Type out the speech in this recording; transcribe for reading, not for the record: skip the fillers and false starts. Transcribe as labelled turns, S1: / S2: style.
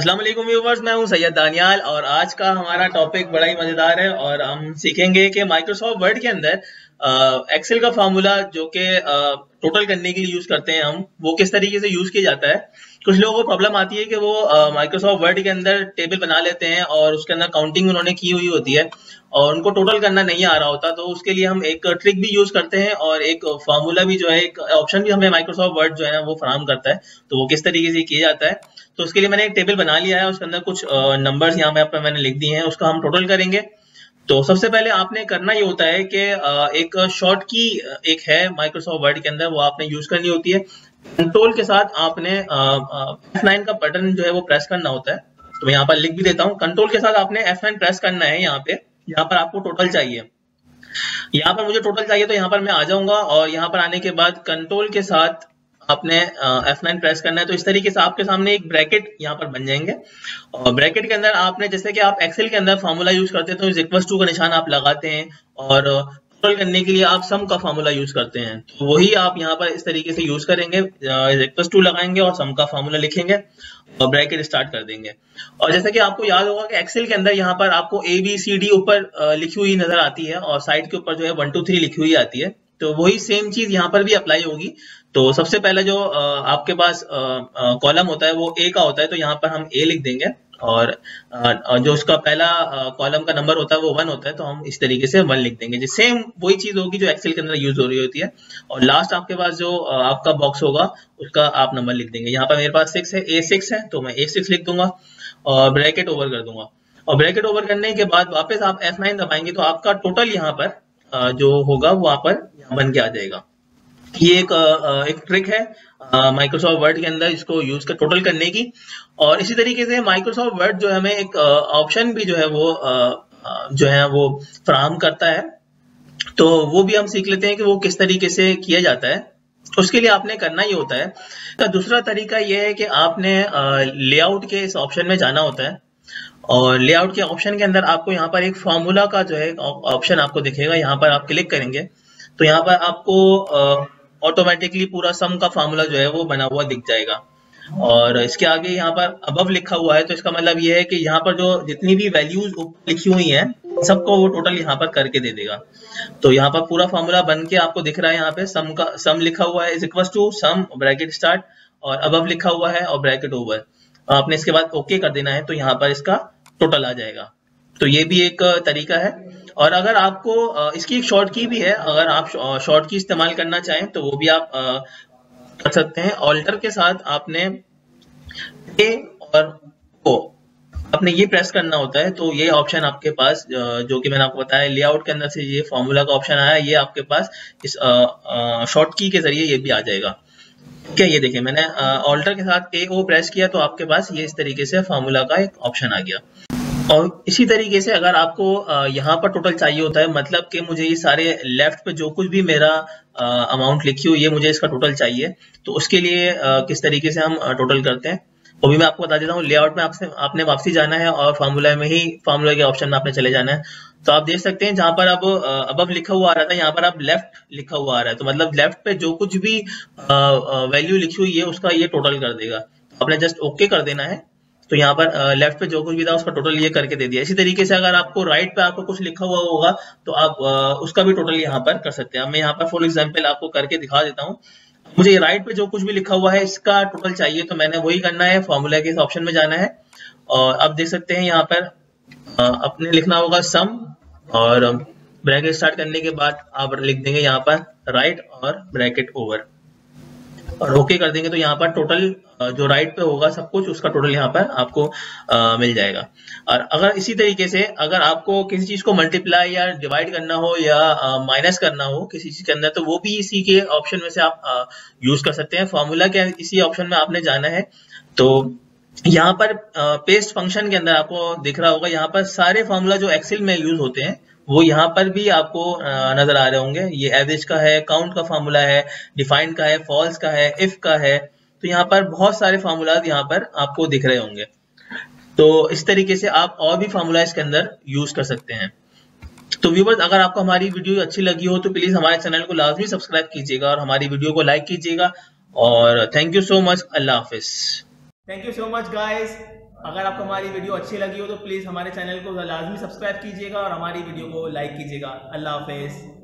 S1: अस्सलाम वालेकुम व्यूवर्स, मैं हूं सैयद दानियाल और आज का हमारा टॉपिक बड़ा ही मजेदार है और हम सीखेंगे कि माइक्रोसॉफ्ट वर्ड के अंदर एक्सेल का फार्मूला जो कि टोटल करने के लिए यूज करते हैं हम, वो किस तरीके से यूज किया जाता है। कुछ लोगों को प्रॉब्लम आती है कि वो माइक्रोसॉफ्ट वर्ड के अंदर टेबल बना लेते हैं और उसके अंदर काउंटिंग उन्होंने की हुई होती है और उनको टोटल करना नहीं आ रहा होता, तो उसके लिए हम एक ट्रिक भी यूज करते हैं और एक फार्मूला भी जो है, एक ऑप्शन भी हमें माइक्रोसॉफ्ट वर्ड जो है ना वो फराहम करता है। तो वो किस तरीके से किया जाता है, तो उसके लिए मैंने एक टेबल बना लिया है, उसके अंदर कुछ नंबर्स यहाँ पे मैंने लिख दिए हैं, उसका हम टोटल करेंगे। तो सबसे पहले आपने करना ये होता है कि एक शॉर्ट की एक है माइक्रोसॉफ्ट वर्ड के अंदर, वो आपने यूज करनी होती है। कंट्रोल के साथ आपने F9 का बटन जो है वो प्रेस करना होता है। तो मैं यहाँ पर लिख भी देता हूँ, कंट्रोल के साथ आपने F9 प्रेस करना है। यहाँ पर आपको टोटल चाहिए, यहाँ पर मुझे टोटल चाहिए, तो यहाँ पर मैं आ जाऊंगा और यहाँ पर आने के बाद कंट्रोल के साथ आपने F9 प्रेस करना है। तो इस तरीके से आपके सामने एक ब्रैकेट यहाँ पर बन जाएंगे और ब्रैकेट के अंदर आपने, जैसे कि आप एक्सेल के अंदर फार्मूला यूज करते हैं तो इक्वल्स टू का निशान आप लगाते हैं और टोटल करने के लिए आप सम का फार्मूला यूज करते हैं, तो वही आप यहाँ पर इस तरीके से यूज करेंगे। इक्वल्स टू लगाएंगे और सम का फार्मूला लिखेंगे और ब्रैकेट स्टार्ट कर देंगे। और जैसा कि आपको याद होगा कि एक्सेल के अंदर यहाँ पर आपको ABCD ऊपर लिखी हुई नजर आती है और साइड के ऊपर जो है 1 2 3 लिखी हुई आती है, तो वही सेम चीज यहाँ पर भी अप्लाई होगी। तो सबसे पहले जो आपके पास कॉलम होता है वो A का होता है, तो यहाँ पर हम A लिख देंगे और जो उसका पहला कॉलम का नंबर होता है वो 1 होता है, तो हम इस तरीके से 1 लिख देंगे। सेम वही चीज होगी जो एक्सेल के अंदर यूज हो रही होती है। और लास्ट आपके पास जो आपका बॉक्स होगा उसका आप नंबर लिख देंगे। यहाँ पर मेरे पास 6 है, A6 है, तो मैं A6 लिख दूंगा और ब्रैकेट ओवर कर दूंगा। और ब्रैकेट ओवर करने के बाद वापस आप F9 दबाएंगे तो आपका टोटल यहाँ पर जो होगा वो वहां पर बन के आ जाएगा। ये एक ट्रिक है माइक्रोसॉफ्ट वर्ड के अंदर इसको यूज कर टोटल करने की। और इसी तरीके से माइक्रोसॉफ्ट वर्ड जो है हमें एक ऑप्शन भी जो है वो फराहम करता है, तो वो भी हम सीख लेते हैं कि वो किस तरीके से किया जाता है। उसके लिए आपने करना ही होता है। तो दूसरा तरीका ये है कि आपने लेआउट के इस ऑप्शन में जाना होता है और लेआउट के ऑप्शन के अंदर आपको यहाँ पर एक फार्मूला का जो है ऑप्शन आपको दिखेगा। यहाँ पर आप क्लिक करेंगे तो यहाँ पर आपको ऑटोमेटिकली पूरा सम का फार्मूला जो है वो बना हुआ दिख जाएगा और इसके आगे यहाँ पर अबव लिखा हुआ है, तो इसका मतलब ये है कि यहाँ पर जो जितनी भी वैल्यूज लिखी हुई हैं सबको वो टोटल यहाँ पर करके दे देगा। तो यहाँ पर पूरा फार्मूला बन के आपको दिख रहा है। यहाँ पे सम लिखा हुआ है equal to sum bracket start और अबव लिखा हुआ है और ब्रैकेट ओवर। आपने इसके बाद ओके कर देना है, तो यहाँ पर इसका टोटल आ जाएगा। तो ये भी एक तरीका है। और अगर आपको इसकी एक शॉर्ट की भी है, अगर आप शॉर्ट की इस्तेमाल करना चाहें तो वो भी आप कर सकते हैं। ऑल्टर के साथ आपने ए और ओ आपने ये प्रेस करना होता है, तो ये ऑप्शन आपके पास जो कि मैंने आपको बताया लेआउट के अंदर से ये फॉर्मूला का ऑप्शन आया, ये आपके पास इस शॉर्ट की के जरिए ये भी आ जाएगा। क्या ये देखिए, मैंने ऑल्टर के साथ ए ओ प्रेस किया तो आपके पास ये इस तरीके से फार्मूला का एक ऑप्शन आ गया। और इसी तरीके से अगर आपको यहाँ पर टोटल चाहिए होता है, मतलब कि मुझे ये सारे लेफ्ट पे जो कुछ भी मेरा अमाउंट लिखी हुई है मुझे इसका टोटल चाहिए, तो उसके लिए किस तरीके से हम टोटल करते हैं वो भी मैं आपको बता देता हूँ। लेआउट में आपने वापसी जाना है और फार्मूला में ही फार्मूला के ऑप्शन में आपने चले जाना है। तो आप देख सकते हैं जहां पर अब अबव लिखा हुआ आ रहा था, यहाँ पर अब लेफ्ट लिखा हुआ आ रहा है, तो मतलब लेफ्ट पे जो कुछ भी वैल्यू लिखी हुई है उसका ये टोटल कर देगा। आपने जस्ट ओके कर देना है, तो यहाँ पर लेफ्ट पे जो कुछ भी था उसका टोटल ये करके दे दिया। इसी तरीके से अगर आपको राइट पे आपको कुछ लिखा हुआ होगा तो आप उसका भी टोटल यहाँ पर कर सकते हैं। मैं यहाँ पर फॉर एग्जांपल आपको करके दिखा देता हूँ। मुझे राइट पे जो कुछ भी लिखा हुआ है इसका टोटल चाहिए, तो मैंने वही करना है, फॉर्मूला के इस ऑप्शन में जाना है और अब देख सकते हैं यहाँ पर अपने लिखना होगा सम और ब्रैकेट स्टार्ट करने के बाद आप लिख देंगे यहाँ पर राइट और ब्रैकेट ओवर और ओके कर देंगे, तो यहाँ पर टोटल जो राइट पे होगा सब कुछ उसका टोटल यहाँ पर आपको मिल जाएगा। और अगर इसी तरीके से अगर आपको किसी चीज को मल्टीप्लाई या डिवाइड करना हो या माइनस करना हो किसी चीज के अंदर, तो वो भी इसी के ऑप्शन में से आप यूज कर सकते हैं। फॉर्मूला के इसी ऑप्शन में आपने जाना है, तो यहाँ पर पेस्ट फंक्शन के अंदर आपको दिख रहा होगा, यहाँ पर सारे फॉर्मूला जो एक्सेल में यूज होते हैं वो यहाँ पर भी आपको नजर आ रहे होंगे। ये एवरेज का है, काउंट का फार्मूला है, डिफाइंड का है, फॉल्स का है, इफ का है, तो यहाँ पर बहुत सारे फार्मूला यहाँ पर आपको दिख रहे होंगे। तो इस तरीके से आप और भी फार्मूला इसके अंदर यूज कर सकते हैं। तो व्यूअर्स, अगर आपको हमारी वीडियो अच्छी लगी हो तो प्लीज हमारे चैनल को लाजमी सब्सक्राइब कीजिएगा और हमारी वीडियो को लाइक कीजिएगा। और thank you so much. Allah Hafiz.
S2: Thank you so much guys.
S1: अगर आपको हमारी वीडियो अच्छी लगी हो तो प्लीज़ हमारे चैनल को लाजमी सब्सक्राइब कीजिएगा और हमारी वीडियो को लाइक कीजिएगा। अल्लाह हाफिज़।